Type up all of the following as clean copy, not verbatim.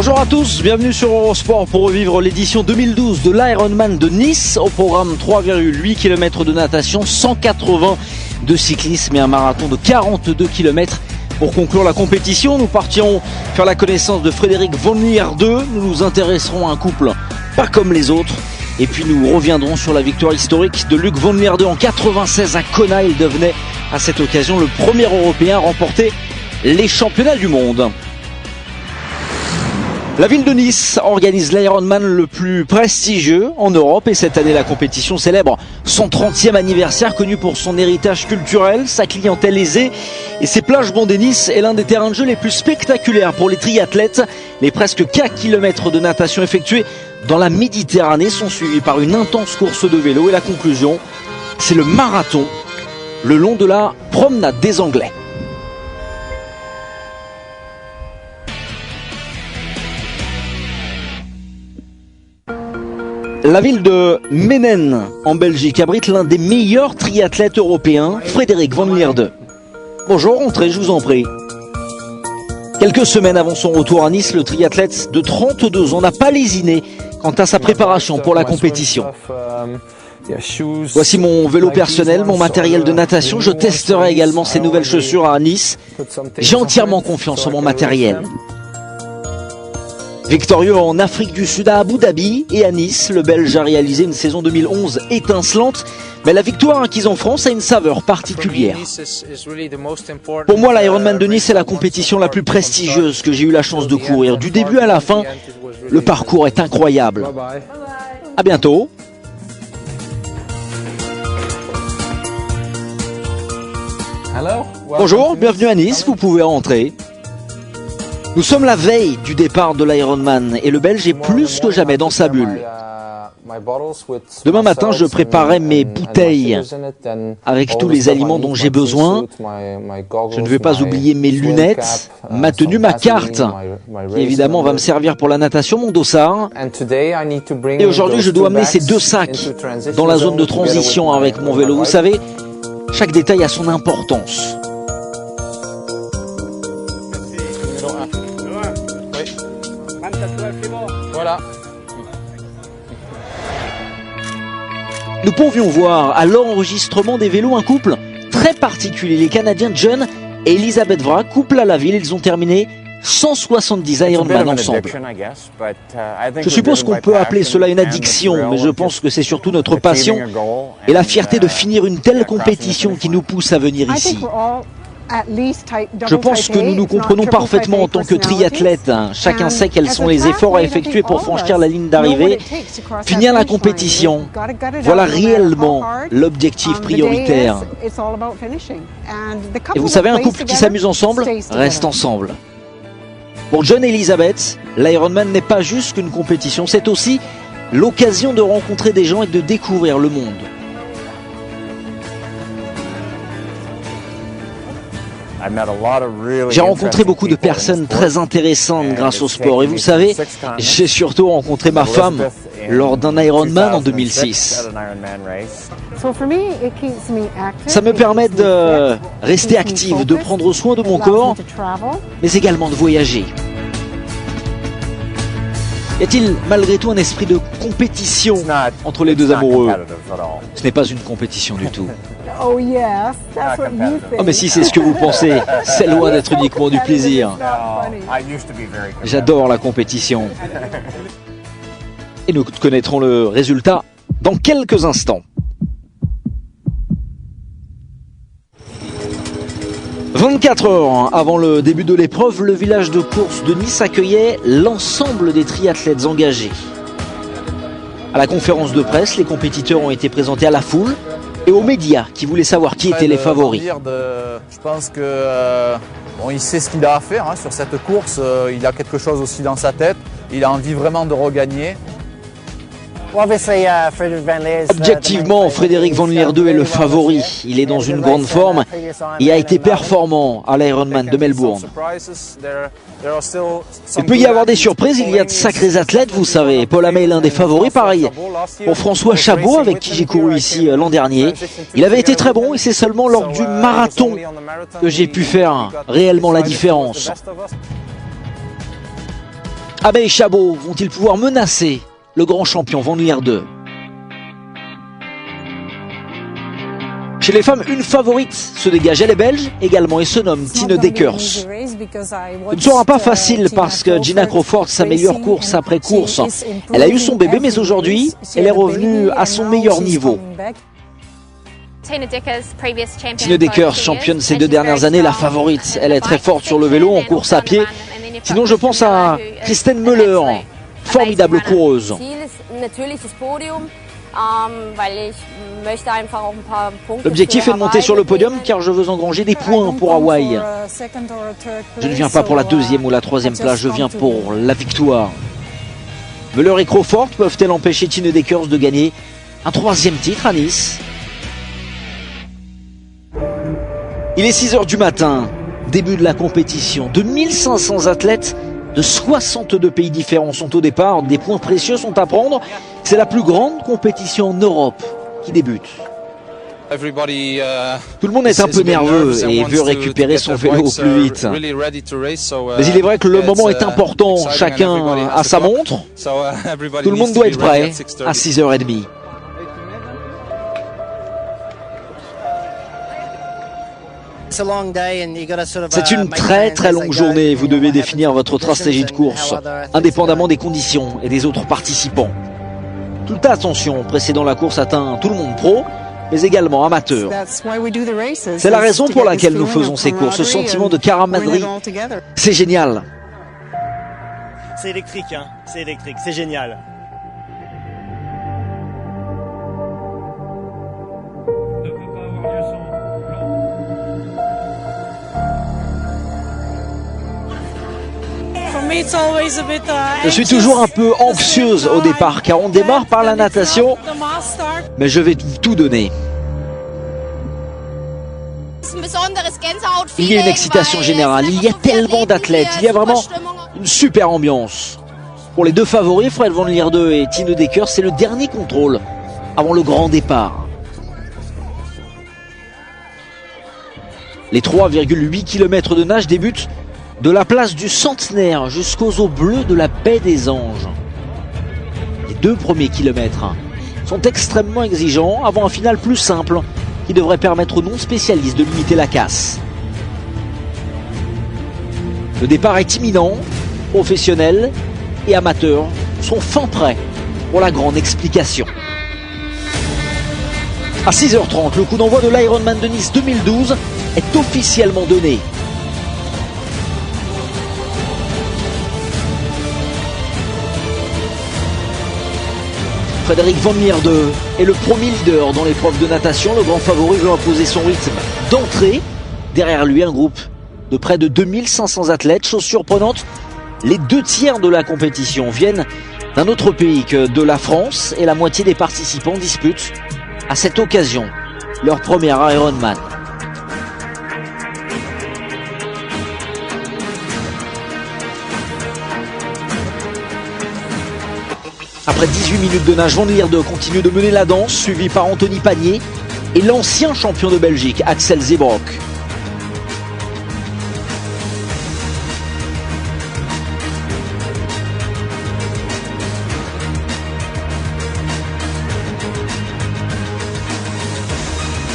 Bonjour à tous, bienvenue sur Eurosport pour revivre l'édition 2012 de l'Ironman de Nice. Au programme 3,8 km de natation, 180 de cyclisme et un marathon de 42 km. Pour conclure la compétition, nous partirons faire la connaissance de Frédéric Van Lierde. Nous nous intéresserons à un couple pas comme les autres. Et puis nous reviendrons sur la victoire historique de Luc Van Lierde en 96 à Kona. Il devenait à cette occasion le premier Européen à remporter les championnats du monde. La ville de Nice organise l'Ironman le plus prestigieux en Europe et cette année la compétition célèbre son 30e anniversaire, connu pour son héritage culturel, sa clientèle aisée et ses plages bondées. Nice est l'un des terrains de jeu les plus spectaculaires pour les triathlètes. Les presque 4 km de natation effectués dans la Méditerranée sont suivis par une intense course de vélo et la conclusion, c'est le marathon le long de la promenade des Anglais. La ville de Menen, en Belgique, abrite l'un des meilleurs triathlètes européens, Frédéric Van Lierde. Bonjour, entrez, je vous en prie. Quelques semaines avant son retour à Nice, le triathlète de 32 ans n'a pas lésiné quant à sa préparation pour la compétition. Voici mon vélo personnel, mon matériel de natation. Je testerai également ces nouvelles chaussures à Nice. J'ai entièrement confiance en mon matériel. Victorieux en Afrique du Sud à Abu Dhabi et à Nice, le Belge a réalisé une saison 2011 étincelante, mais la victoire acquise en France a une saveur particulière. Pour moi, l'Ironman de Nice est la compétition la plus prestigieuse que j'ai eu la chance de courir. Du début à la fin, le parcours est incroyable. À bientôt. Bonjour, bienvenue à Nice, vous pouvez rentrer. Nous sommes la veille du départ de l'Ironman et le Belge est plus que jamais dans sa bulle. Demain matin, je préparerai mes bouteilles avec tous les aliments dont j'ai besoin. Je ne vais pas oublier mes lunettes, ma tenue, ma carte, qui évidemment va me servir pour la natation, mon dossard. Et aujourd'hui, je dois amener ces 2 sacs dans la zone de transition avec mon vélo. Vous savez, chaque détail a son importance. Voilà. Nous pouvions voir à l'enregistrement des vélos un couple très particulier. Les Canadiens John et Elisabeth Vra, couple à la ville, ils ont terminé 170 Ironman ensemble. Je suppose qu'on peut appeler cela une addiction, mais je pense que c'est surtout notre passion et la fierté de finir une telle compétition qui nous pousse à venir ici. Je pense que nous nous comprenons parfaitement en tant que triathlètes. Chacun sait quels sont les efforts à effectuer pour franchir la ligne d'arrivée, finir la compétition. Voilà réellement l'objectif prioritaire. Et vous savez, un couple qui s'amuse ensemble reste ensemble. Pour John et Elisabeth, l'Ironman n'est pas juste qu'une compétition, c'est aussi l'occasion de rencontrer des gens et de découvrir le monde. J'ai rencontré beaucoup de personnes très intéressantes grâce au sport. Et vous savez, j'ai surtout rencontré ma femme lors d'un Ironman en 2006. Ça me permet de rester active, de prendre soin de mon corps, mais également de voyager. Y a-t-il malgré tout un esprit de compétition entre les deux amoureux? Ce n'est pas une compétition du tout. Oh mais si c'est ce que vous pensez, c'est loin d'être uniquement du plaisir. J'adore la compétition. Et nous connaîtrons le résultat dans quelques instants. 24 heures avant le début de l'épreuve, le village de course de Nice accueillait l'ensemble des triathlètes engagés. À la conférence de presse, les compétiteurs ont été présentés à la foule et aux médias qui voulaient savoir qui étaient les favoris. Je pense que il sait ce qu'il a à faire sur cette course. Il a quelque chose aussi dans sa tête. Il a envie vraiment de regagner. Objectivement, Frédéric Van Lierde est le favori. Il est dans une grande forme et a été performant à l'Ironman de Melbourne. Il peut y avoir des surprises, il y a de sacrés athlètes, vous savez. Paul Hamé est l'un des favoris, pareil pour François Chabot, avec qui j'ai couru ici l'an dernier. Il avait été très bon et c'est seulement lors du marathon que j'ai pu faire réellement la différence. Abbé et Chabot vont-ils pouvoir menacer le grand champion Van Lier 2? Chez les femmes, une favorite se dégage, elle est belge également et se nomme Tine Deckers. Ce ne sera pas facile parce que Gina Crawford s'améliore course après course. Elle a eu son bébé mais aujourd'hui, elle est revenue à son meilleur niveau. Tine Deckers, championne ces 2 dernières années, la favorite. Elle est très forte sur le vélo, en course à pied. Sinon, je pense à Kristen Müller, formidable coureuse. L'objectif est de monter sur le podium car je veux engranger des points pour Hawaï. Je ne viens pas pour la 2e ou la 3e place, je viens pour la victoire. Müller et Crawford peuvent-elles empêcher Tine Deckers de gagner un 3e titre à Nice? Il est 6 h du matin, début de la compétition. 2500 athlètes de 62 pays différents sont au départ. Des points précieux sont à prendre. C'est la plus grande compétition en Europe qui débute. Tout le monde est un peu nerveux et veut récupérer son vélo au plus vite. Mais il est vrai que le moment est important. Chacun a sa montre. Tout le monde doit être prêt à 6 h 30. C'est une très longue journée. Vous devez définir votre stratégie de course, indépendamment des conditions et des autres participants. Toute attention précédant la course atteint tout le monde pro, mais également amateur. C'est la raison pour laquelle nous faisons ces courses. Ce sentiment de camaraderie, c'est génial. C'est électrique, hein. C'est électrique, c'est génial. Je suis toujours un peu anxieuse au départ car on démarre par la natation, mais je vais tout donner. Il y a une excitation générale, il y a tellement d'athlètes, il y a vraiment une super ambiance. Pour les 2 favoris, Fred Van Lier 2 et Tine Deckers, c'est le dernier contrôle avant le grand départ. Les 3,8 km de nage débutent de la place du Centenaire jusqu'aux eaux bleues de la baie des Anges. Les 2 premiers kilomètres sont extrêmement exigeants avant un final plus simple qui devrait permettre aux non-spécialistes de limiter la casse. Le départ est imminent, professionnels et amateurs sont fin prêts pour la grande explication. À 6 h 30, le coup d'envoi de l'Ironman de Nice 2012 est officiellement donné. Frédéric Van Lier 2 est le premier leader dans l'épreuve de natation. Le grand favori veut imposer son rythme d'entrée. Derrière lui, un groupe de près de 2500 athlètes. Chose surprenante, les 2 tiers de la compétition viennent d'un autre pays que de la France et la moitié des participants disputent à cette occasion leur premier Ironman. Après 18 minutes de nage, Van Lier 2 continue de mener la danse, suivi par Anthony Pagnier et l'ancien champion de Belgique, Axel Zebrock.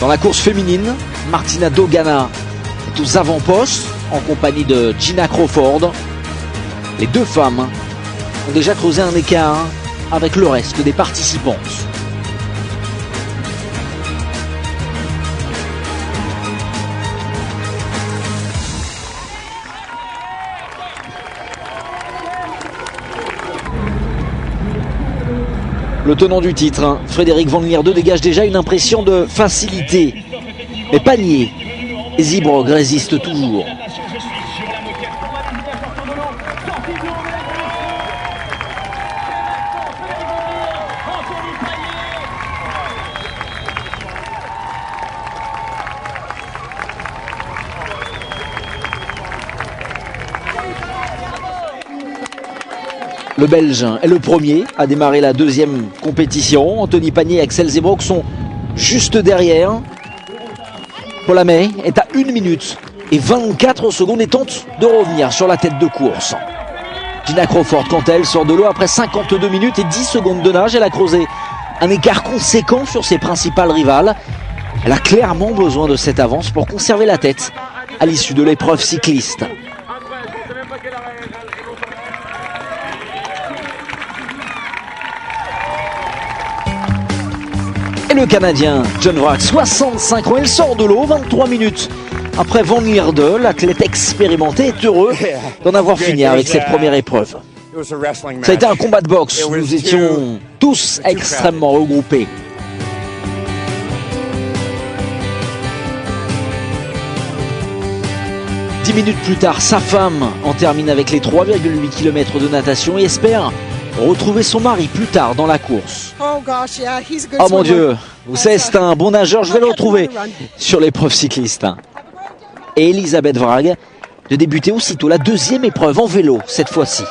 Dans la course féminine, Martina Dogana est aux avant-postes en compagnie de Gina Crawford. Les 2 femmes ont déjà creusé un écart avec le reste des participantes. Le tenant du titre, Frédéric Van Lier 2, dégage déjà une impression de facilité. Mais Pagnier et Zebrock résistent toujours. Le Belge est le premier à démarrer la 2e compétition. Anthony Pagnier et Axel Zebrock sont juste derrière. Paul Amey est à 1 minute et 24 secondes et tente de revenir sur la tête de course. Gina Crawford, quant à elle, sort de l'eau après 52 minutes et 10 secondes de nage. Elle a creusé un écart conséquent sur ses principales rivales. Elle a clairement besoin de cette avance pour conserver la tête à l'issue de l'épreuve cycliste. Et le Canadien John Wrack, 65 ans, il sort de l'eau 23 minutes. Après Van Lierde, l'athlète expérimenté est heureux d'en avoir fini avec cette première épreuve. Ça a été un combat de boxe, nous étions tous extrêmement regroupés. Dix minutes plus tard, sa femme en termine avec les 3,8 km de natation et espère retrouver son mari plus tard dans la course. Oh mon Dieu, vous savez, c'est un bon nageur, je vais le retrouver sur l'épreuve cycliste. Et Elisabeth Wragg de débuter aussitôt la deuxième épreuve en vélo cette fois-ci.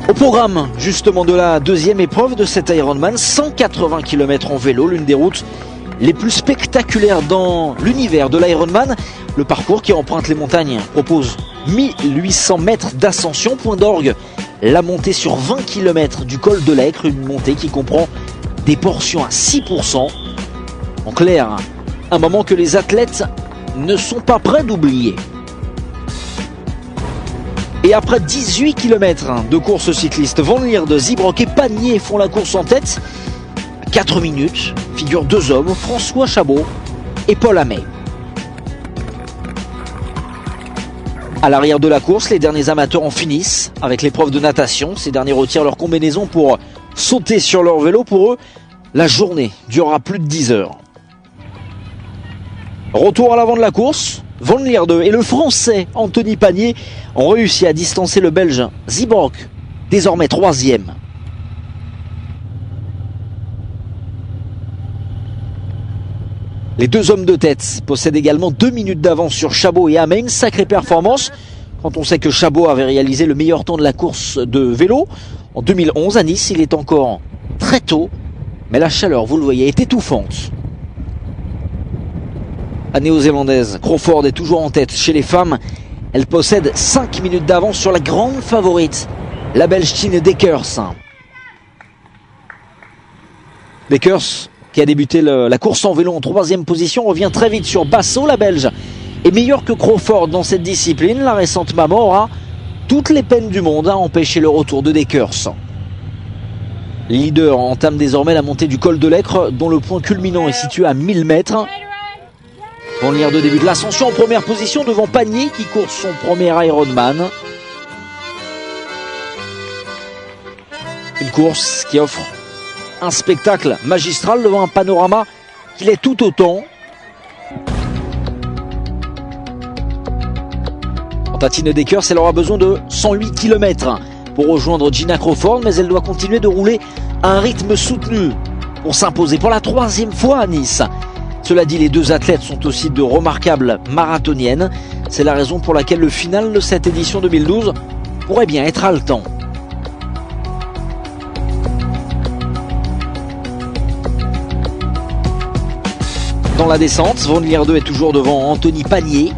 Au programme justement de la deuxième épreuve de cet Ironman, 180 km en vélo, l'une des routes les plus spectaculaires dans l'univers de l'Ironman. Le parcours qui emprunte les montagnes propose 1800 mètres d'ascension, point d'orgue la montée sur 20 km du col de l'Aicre, une montée qui comprend des portions à 6%. En clair, un moment que les athlètes ne sont pas prêts d'oublier. Et après 18 km de course cycliste, Van Lierde, Zibrock et Panier font la course en tête. 4 minutes, figurent deux hommes, François Chabot et Paul Hamé. À l'arrière de la course, les derniers amateurs en finissent avec l'épreuve de natation. Ces derniers retirent leur combinaison pour sauter sur leur vélo. Pour eux, la journée durera plus de 10 heures. Retour à l'avant de la course, Van Lierde et le Français Anthony Panier ont réussi à distancer le Belge Zibrock, désormais troisième. Les deux hommes de tête possèdent également 2 minutes d'avance sur Chabot et Hamé, une sacrée performance quand on sait que Chabot avait réalisé le meilleur temps de la course de vélo en 2011 à Nice. Il est encore très tôt, mais la chaleur, vous le voyez, est étouffante. La néo-zélandaise Crawford est toujours en tête chez les femmes. Elle possède 5 minutes d'avance sur la grande favorite, la Belge Tine Deckers. Deckers, qui a débuté la course en vélo en 3e position, revient très vite sur Basso. La Belge est meilleure que Crawford dans cette discipline. La récente maman aura toutes les peines du monde à empêcher le retour de Deckers. Les leaders entament désormais la montée du col de l'Aicre, dont le point culminant est situé à 1000 mètres. Van Lierde débute l'ascension en première position devant Panier qui court son premier Ironman. Une course qui offre un spectacle magistral devant un panorama qui l'est tout autant. Quant à Tine Deckers, elle aura besoin de 108 km pour rejoindre Gina Crawford, mais elle doit continuer de rouler à un rythme soutenu pour s'imposer pour la 3e fois à Nice. Cela dit, les deux athlètes sont aussi de remarquables marathoniennes. C'est la raison pour laquelle le final de cette édition 2012 pourrait bien être haletant. Dans la descente, Van Lierde est toujours devant Anthony Panier.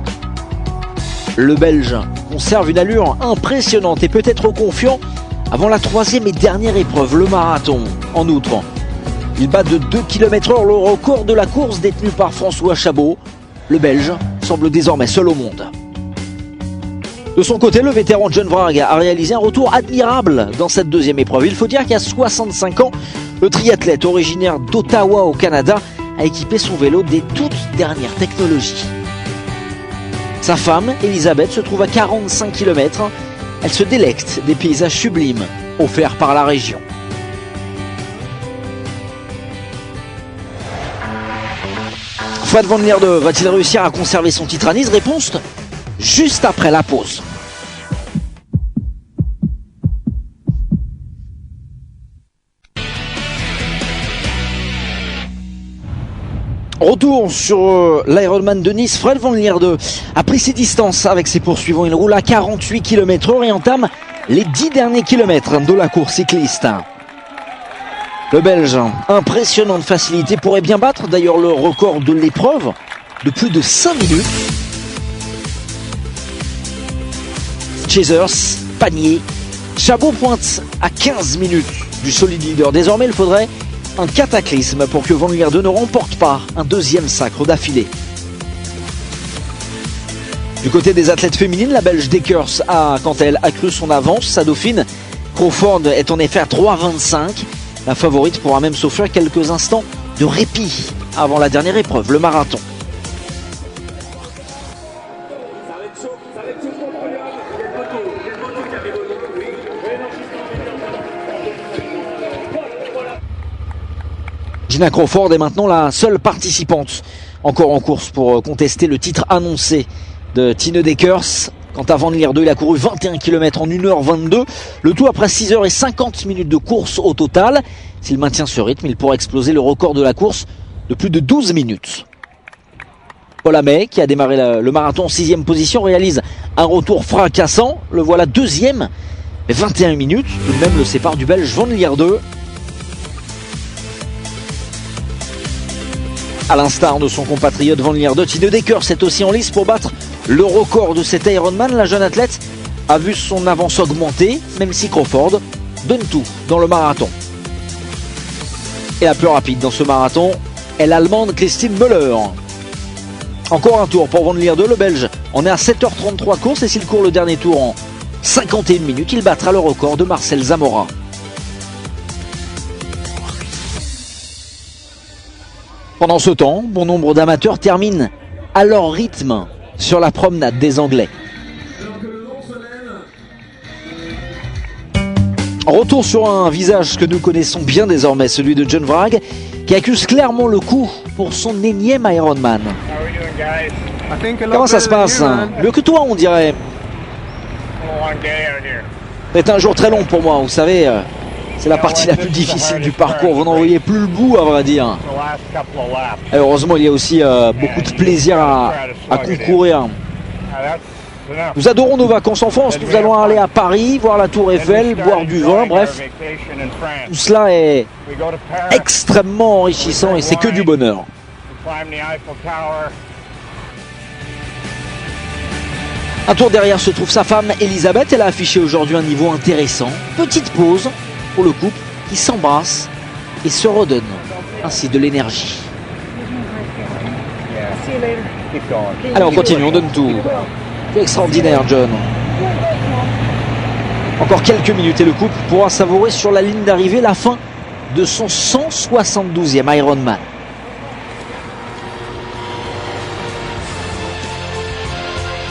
Le Belge conserve une allure impressionnante et peut être confiant avant la 3e et dernière épreuve, le marathon. En outre, il bat de 2 km/h le record de la course détenu par François Chabot. Le Belge semble désormais seul au monde. De son côté, le vétéran John Wragg a réalisé un retour admirable dans cette 2e épreuve. Il faut dire qu'à 65 ans, le triathlète originaire d'Ottawa au Canada a équipé son vélo des toutes dernières technologies. Sa femme, Elisabeth, se trouve à 45 km. Elle se délecte des paysages sublimes offerts par la région. Fred Van Lierde va-t-il réussir à conserver son titre à Nice? Réponse juste après la pause. Retour sur l'Ironman de Nice. Fred Van Lierde a pris ses distances avec ses poursuivants. Il roule à 48 km/h et entame les 10 derniers kilomètres de la course cycliste. Le Belge, impressionnante facilité, pourrait bien battre d'ailleurs le record de l'épreuve de plus de 5 minutes. Chasers, panier. Chabot pointe à 15 minutes du solide leader. Désormais, il faudrait un cataclysme pour que Van Lierde ne remporte pas un deuxième sacre d'affilée. Du côté des athlètes féminines, la Belge Dekers a, quant à elle, accru son avance. Sa dauphine Crawford est en effet à 3,25. La favorite pourra même s'offrir quelques instants de répit avant la dernière épreuve, le marathon. Gina Crawford est maintenant la seule participante encore en course pour contester le titre annoncé de Tine Dekers. Quant à Van Lierde, il a couru 21 km en 1h22, le tout après 6h50 de course au total. S'il maintient ce rythme, il pourra exploser le record de la course de plus de 12 minutes. Paul Amet, qui a démarré le marathon en 6e position, réalise un retour fracassant. Le voilà deuxième, mais 21 minutes, tout de même le sépare du Belge Van Lierde. À l'instar de son compatriote Van Lierde, Tine Dekers est aussi en lice pour battre le record de cet Ironman. La jeune athlète a vu son avance augmenter, même si Crawford donne tout dans le marathon. Et la plus rapide dans ce marathon est l'Allemande Christine Müller. Encore un tour pour Van Lierde, le Belge en est à 7h33 course, et s'il court le dernier tour en 51 minutes, il battra le record de Marcel Zamora. Pendant ce temps, bon nombre d'amateurs terminent à leur rythme sur la promenade des Anglais. Retour sur un visage que nous connaissons bien désormais, celui de John Vrag, qui accuse clairement le coup pour son énième Ironman. Comment ça se passe? Mieux que toi, on dirait. C'est un jour très long pour moi, vous savez. C'est la partie la plus difficile du parcours, vous n'en voyez plus le bout à vrai dire. Et heureusement, il y a aussi beaucoup de plaisir à concourir. Nous adorons nos vacances en France, nous allons aller à Paris, voir la Tour Eiffel, boire du vin, bref. Tout cela est extrêmement enrichissant et c'est que du bonheur. Un tour derrière se trouve sa femme Elisabeth, elle a affiché aujourd'hui un niveau intéressant. Petite pause pour le couple qui s'embrasse et se redonne ainsi de l'énergie. Allez, on continue, on donne tout. C'est extraordinaire, John. Encore quelques minutes et le couple pourra savourer sur la ligne d'arrivée la fin de son 172e Ironman.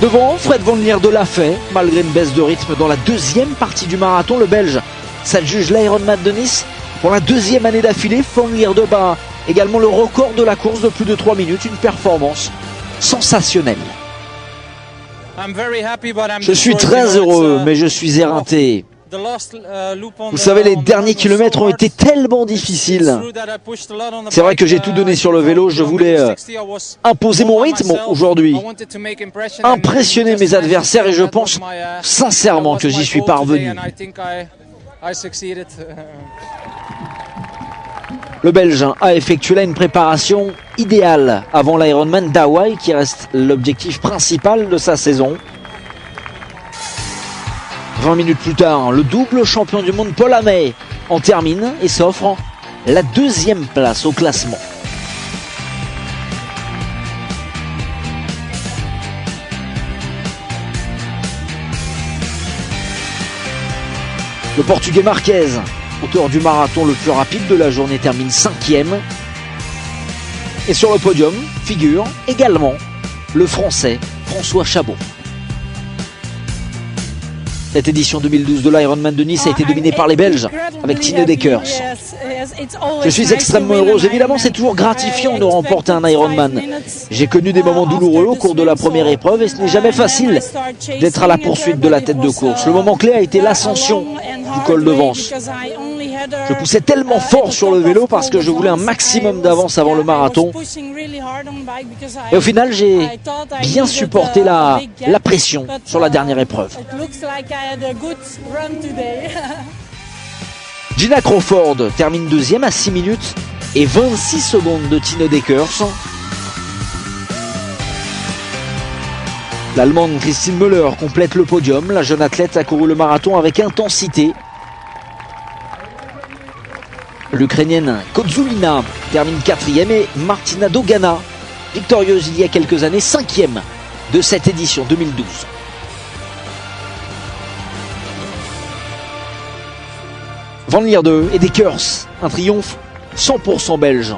Devant, Fred Van Lierde l'a fait, malgré une baisse de rythme dans la deuxième partie du marathon. Le Belge s'adjuge l'Ironman de Nice pour la deuxième année d'affilée. Van Lierde bat également le record de la course de plus de 3 minutes, une performance sensationnelle. Je suis très heureux, mais je suis éreinté. Vous savez, les derniers kilomètres ont été tellement difficiles. C'est vrai que j'ai tout donné sur le vélo, je voulais imposer mon rythme aujourd'hui, impressionner mes adversaires et je pense sincèrement que j'y suis parvenu. Le Belge a effectué là une préparation idéale avant l'Ironman d'Hawaï qui reste l'objectif principal de sa saison. 20 minutes plus tard, le double champion du monde Paul Amet en termine et s'offre la deuxième place au classement. Le Portugais Marquez, auteur du marathon le plus rapide de la journée, termine 5e. Et sur le podium figure également le Français François Chabot. Cette édition 2012 de l'Ironman de Nice a été dominée par les Belges avec Tine Dekers. Je suis extrêmement heureuse. Évidemment, c'est toujours gratifiant de remporter un Ironman. J'ai connu des moments douloureux au cours de la première épreuve et ce n'est jamais facile d'être à la poursuite de la tête de course. Le moment clé a été l'ascension du col de Vence. Je poussais tellement fort sur le vélo parce que je voulais un maximum d'avance avant le marathon. Et au final, j'ai bien supporté la pression sur la dernière épreuve. Gina Crawford termine deuxième à 6 minutes et 26 secondes de Tine Dekers. L'Allemande Christine Müller complète le podium. La jeune athlète a couru le marathon avec intensité. L'Ukrainienne Kozulina termine 4e et Martina Dogana, victorieuse il y a quelques années, 5e de cette édition 2012. Van Lierde et Dekers, un triomphe 100% belge.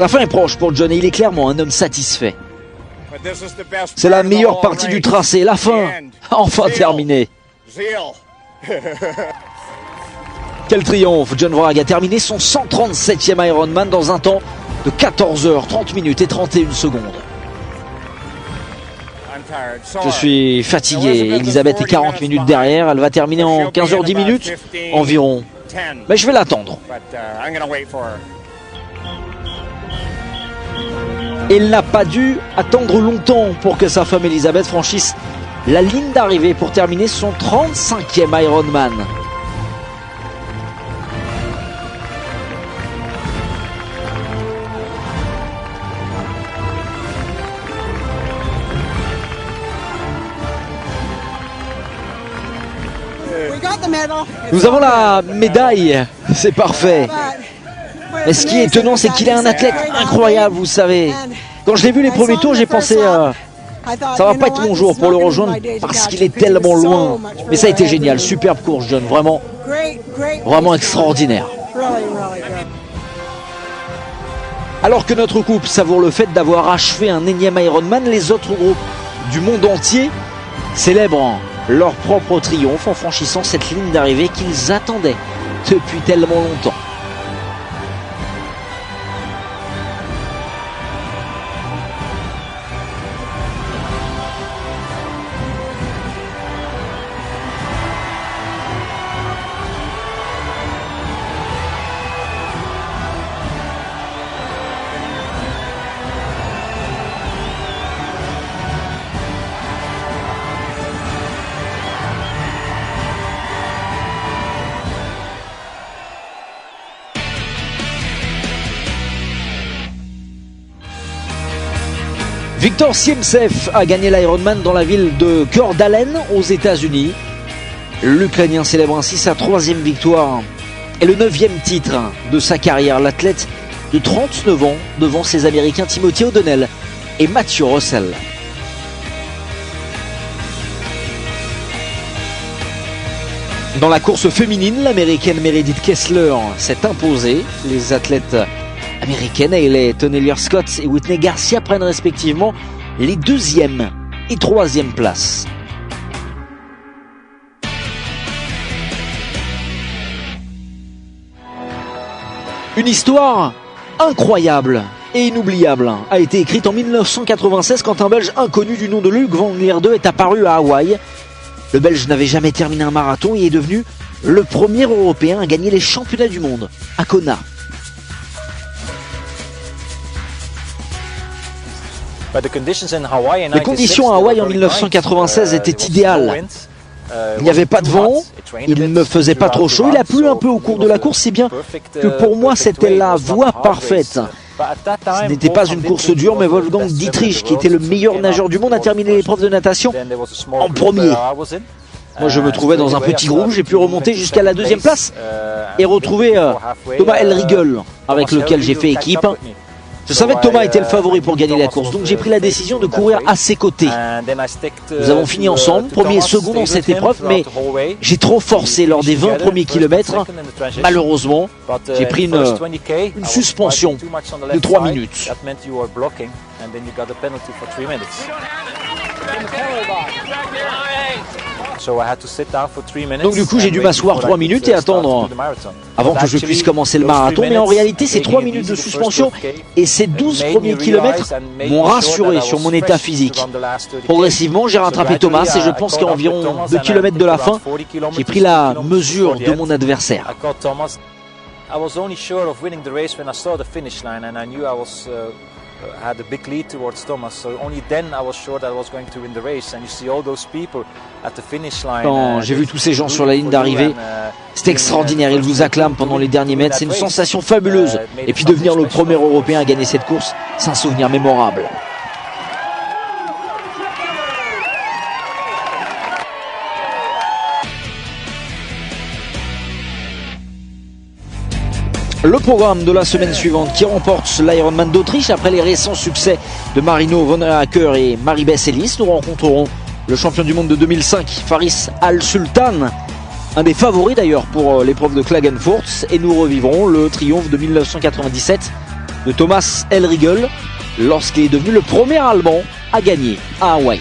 La fin est proche pour John et il est clairement un homme satisfait. C'est la meilleure partie du tracé, la fin, enfin terminée. Quel triomphe! John Wragg a terminé son 137e Ironman dans un temps de 14 h 30 minutes et 31 secondes. Je suis fatigué. Elisabeth est 40 minutes derrière. Elle va terminer en 15 h 10 minutes environ. Mais je vais l'attendre. Il n'a pas dû attendre longtemps pour que sa femme Elisabeth franchisse la ligne d'arrivée pour terminer son 35e Ironman. Nous avons la médaille, c'est parfait. Mais ce qui est étonnant, c'est qu'il est un athlète incroyable, vous savez. Quand je l'ai vu les premiers tours, j'ai pensé, ça va pas être mon jour pour le rejoindre parce qu'il est tellement loin. Mais ça a été génial, superbe course, John, vraiment, vraiment extraordinaire. Alors que notre couple savoure le fait d'avoir achevé un énième Ironman, les autres groupes du monde entier célèbrent leur propre triomphe en franchissant cette ligne d'arrivée qu'ils attendaient depuis tellement longtemps. Victor Siemtsev a gagné l'Ironman dans la ville de Coeur d'Alene aux États-Unis. L'Ukrainien célèbre ainsi sa 3e victoire et le 9e titre de sa carrière. L'athlète de 39 ans devant ses Américains Timothy O'Donnell et Matthew Russell. Dans la course féminine, l'Américaine Meredith Kessler s'est imposée. Les athlètes américaines Hailey Tonnellier-Scott et Whitney Garcia prennent respectivement les 2e et 3e places. Une histoire incroyable et inoubliable a été écrite en 1996 quand un Belge inconnu du nom de Luc Van Lierde est apparu à Hawaï. Le Belge n'avait jamais terminé un marathon et est devenu le premier Européen à gagner les championnats du monde à Kona. Les conditions à Hawaï en 1996 étaient idéales. Il n'y avait pas de vent, il ne faisait pas trop chaud, il a plu un peu au cours de la course, si bien que pour moi c'était la voie parfaite. Ce n'était pas une course dure, mais Wolfgang Dietrich, qui était le meilleur nageur du monde, a terminé l'épreuve de natation en premier. Moi je me trouvais dans un petit groupe, j'ai pu remonter jusqu'à la 2e place et retrouver Thomas Elriegel, avec lequel j'ai fait équipe. Je savais que Thomas était le favori pour gagner la course, donc j'ai pris la décision de courir à ses côtés. Nous avons fini ensemble, premier et second dans cette épreuve, mais j'ai trop forcé lors des 20 premiers kilomètres. Malheureusement, j'ai pris une suspension de 3 minutes. Donc du coup j'ai dû m'asseoir 3 minutes et attendre avant que je puisse commencer le marathon, mais en réalité ces 3 minutes de suspension et ces 12 premiers kilomètres m'ont rassuré sur mon état physique. Progressivement j'ai rattrapé Thomas et je pense qu'à environ 2 km de la fin, j'ai pris la mesure de mon adversaire. Had a big lead towards Thomas, so only then I was sure that I was going to win the race. And you see all those people at the finish line. Quand j'ai vu tous ces gens sur la ligne d'arrivée, c'était extraordinaire. Ils vous acclament pendant les derniers mètres. C'est une sensation fabuleuse. Et puis devenir le premier Européen à gagner cette course, c'est un souvenir mémorable. Le programme de la semaine suivante, qui remporte l'Ironman d'Autriche après les récents succès de Marino Vanhoenacker et Maribeth Ellis. Nous rencontrerons le champion du monde de 2005, Faris Al-Sultan, un des favoris d'ailleurs pour l'épreuve de Klagenfurt, et nous revivrons le triomphe de 1997 de Thomas Elriegel lorsqu'il est devenu le premier Allemand à gagner à Hawaï.